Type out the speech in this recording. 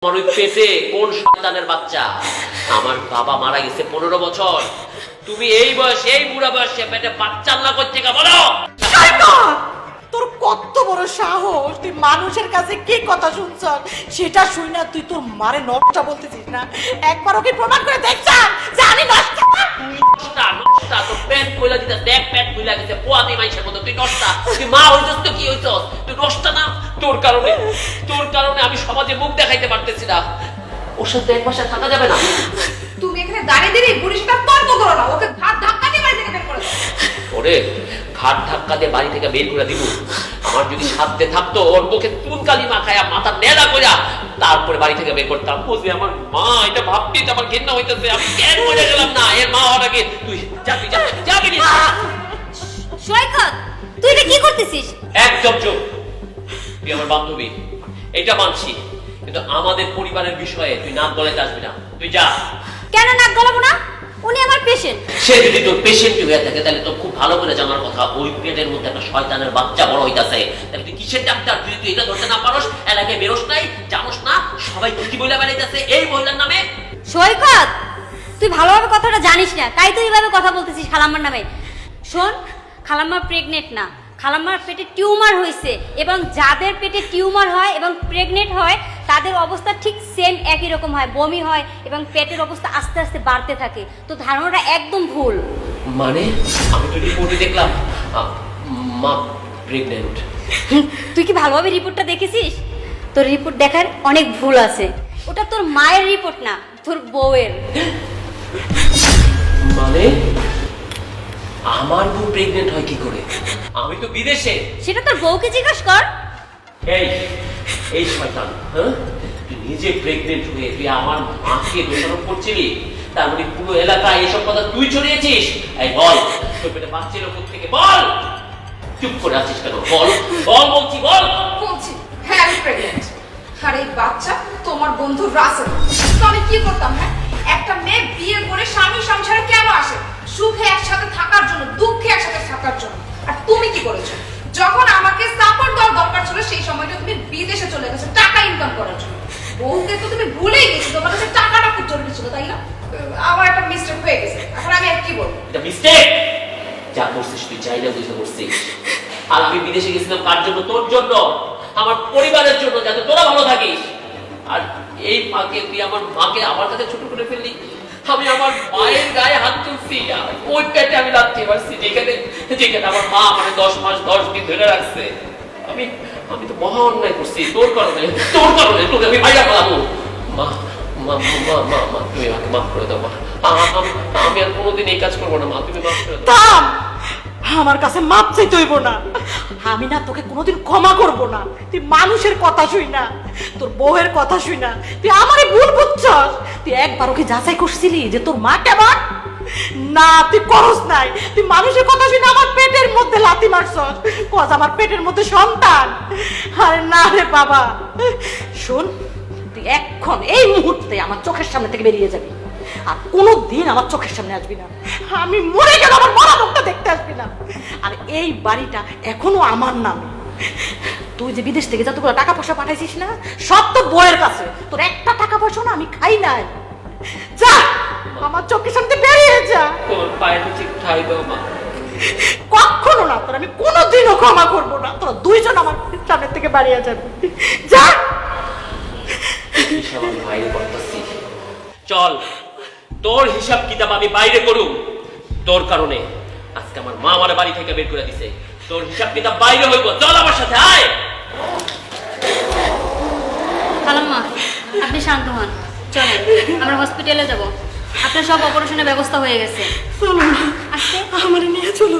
আমার ওই পেটে কোন সন্তানের বাচ্চা? আমার বাবা মারা গেছে 15 বছর। তুমি এই বয়সে, এই বুড়া বয়সে পেটে বাচ্চা আল্লাহ করতে কা বলো? তোর কত বড় সাহস, তুই মানুষের কাছে কি কথা শুনছ সেটা শুই না তুই তোর মারে নষ্টা বলতেছিস না? একবার ওকে প্রমাণ করে দেখছা জানি নষ্টা। তুই নষ্টা তো পেট কইলা দিতে দেখ, পেট কইলা গেছে পোয়াতি মাইশের মতো। তুই নষ্টা, তুই মা হইছস তো কি হইছস? তুই নষ্টা না? তোর কারণে আমি সমাজে মুখ দেখাইতে পারতেছি না। ওর সাথে এক মাসে থাকা যাবে না। তুমি এখানে দাঁড়িয়ে দাঁড়িয়ে বুড়ির সাথে তর্ক করো না, ওকে ঘাট ধাক্কা দিয়ে বাড়ি থেকে বের করে দাও। ওরে ঘাট ধাক্কা দিয়ে বাড়ি থেকে বের করে দিব? আমার যদি সাথে থাকতো ওর মুখে চুনকালি মাখায়া মাথা নেড়া কইরা তারপরে বাড়ি থেকে বের করতাম। বুঝলি আমার মা, এটা ভাবতেই আমার ঘৃণা হইতেছে। আমি কেন মরে গেলাম না? এর মা হওয়ার আগে তুই যা বেরিয়ে। সৈকত, তুই এটা কি করতেছিস? একদম চুপ। তুই আমার বান্ধবী, এটা মানছি, কিন্তু আমাদের পরিবারের বিষয়ে তুই নাক গলাইতে আসবি না। তুই যা। কেন নাক গলাবো না? উনি আমার পেশেন্ট। সে যদি তোর পেশেন্ট হয়ে থাকে তাহলে তো খুব ভালো করে জানার কথা ওই পেটের মধ্যে একটা শয়তানের বাচ্চা বড় হইতাছে। তাহলে তুই কিসের ডাক্তার? তুই এটা ধরতে না পারোস, এলাকায় বেরোস নাই, জানোস না সবাই কি বইলা বেড়াইতেছে এই মহিলার নামে? সৈকত, তুই ভালোভাবে কথাটা জানিস না, তাই তুই এইভাবে কথা বলতেছিস খালাম্মার নামে। শোন, খালাম্মা প্রেগনেন্ট না, খালাম্মার পেটে টিউমার হয়েছে, এবং যাদের পেটে টিউমার হয় এবং প্রেগনেন্ট হয় তাদের অবস্থা ঠিক সেম একই রকম হয়, বমি হয় এবং পেটের অবস্থা আস্তে আস্তে বাড়তে থাকে। তো ধারণাটা একদম ভুল। মানে আমি তো রিপোর্টে দেখলাম মা প্রেগনেন্ট। তুই কি ভালোভাবে রিপোর্টটা দেখেছিস? তোর রিপোর্ট দেখার অনেক ভুল আছে। ওটা তোর মায়ের রিপোর্ট না, তোর বউয়ের। মানে আমার বউ প্রেগনেন্ট হয় কি করে? আমি তো বিদেশে। সেটা তোর বউকে জিজ্ঞেস কর। এই শয়তান, হ্যাঁ, তুই নিজে প্রেগনেন্ট হয়ে তুই আমার মাকে দোষারোপ করছিলি? তার মানে পুরো এলাকায় এসব কথা তুই ছড়িয়েছিস? এই বল, তোর পেটে বাচ্চা এলো থেকে বল। চুপ করে আছিস কেন? বল বল, বলছি বল। বলছি হ্যাঁ আমি প্রেগনেন্ট। আর এই বাচ্চা তোমার বন্ধু রাসেল। তো আমি কি করতাম? হ্যাঁ, একটা মেয়ে বিয়ে করে স্বামী সংসারে কেন আসে? সুখে একসাথে থাকার জন্য, দুঃখে একসাথে থাকার জন্য। আর তুমি কি করেছো? যখন আমাকে সাপোর্ট দেওয়ার দরকার ছিল সেই সময়টা তুমি বিদেশে চলে গেছো টাকা ইনকাম করার জন্য। বউকে তো তুমি ভুলেই গেছো, তোমার কাছে টাকাটা খুব জরুরি ছিল, তাই না? আমার একটা মিস্টেক হয়ে গেছে, এখন আমি আর কি বলবো? এটা মিস্টেক। যা করছিস তুই চাইলে বুঝতে করছিস। আর আমি বিদেশে গেছিলাম কার জন্য? তোর জন্য, আমার পরিবারের জন্য, যাতে তোরা ভালো থাকিস। আর এই ফাঁকে তুই আমার মাকে আমার কাছে ছোট করে ফেললি। আমি আমার মায়ের গায়ে হাত তুলছি, ওই পেটে আমি রাখতে পারছি যেখানে আমার মা মানে 10 মাস 10 দিন ধরে রাখছে। আমি তো মহা অন্যায় করছি তোর কারণে তোকে আমি ভাইয়া পাবো। মা মা মা মা মা তুমি আমাকে মাফ করে দাও মা। আমি আর কোনোদিন এই কাজ করবো না মা, তুমি মাফ করে দাও। থাম, আমার কাছে মাপ চাইতে হইব না। আমি না তোকে কোনোদিন ক্ষমা করব না। তুই মানুষের কথা শুই না, তোর বউয়ের কথা শুই না, তুই আমারই ভুল বুঝছস। তুই একবার ওকে যাচাই করছিলি যে তোর মা কেমন? না, তুই করস নাই। তুই মানুষের কথা শুনে আমার পেটের মধ্যে লাথি মারছস, কজ আমার পেটের মধ্যে সন্তান। আরে না রে বাবা, শোন, তুই এখন এই মুহূর্তে আমার চোখের সামনে থেকে বেরিয়ে যাবি, আর কোনোদিন আমার চোখের সামনে আসবি না। আমি মরে গেলে আমার মরা মুখটা দেখতে আসবি না। আর এই বাড়িটা এখনো আমার নামে। তুই যে বিদেশ থেকে যতগুলো টাকা পয়সা পাঠাইছিস না, সব তো বউয়ের কাছে। তোর একটা টাকা পয়সা না আমি খাই নাই। যা, আমার চোখের সামনে বেরিয়ে যা। তোর পায়ের নিচে ঠাই দাও মা। কখনো না, তোর আমি কোনোদিনও ক্ষমা করবো না। তোরা দুইজন আমার সামনের থেকে বাড়িয়ে যাবে। যা। আমি বাইরে করতেছি, চল তোর হিসাব কিতাব আমি বাইরে করুম। তোর কারণে আজকে আমার মা আমার বাড়ি থেকে বের করে দিছে। তোর হিসাব কিতাব বাইরে হইব। চল আমার সাথে আয়। খালাম্মা, আপনি শান্ত হন, চলেন আমরা হসপিটালে যাব। আপনার সব অপারেশনের ব্যবস্থা হয়ে গেছে। চলো, আজকে আমার নিয়ে চলো।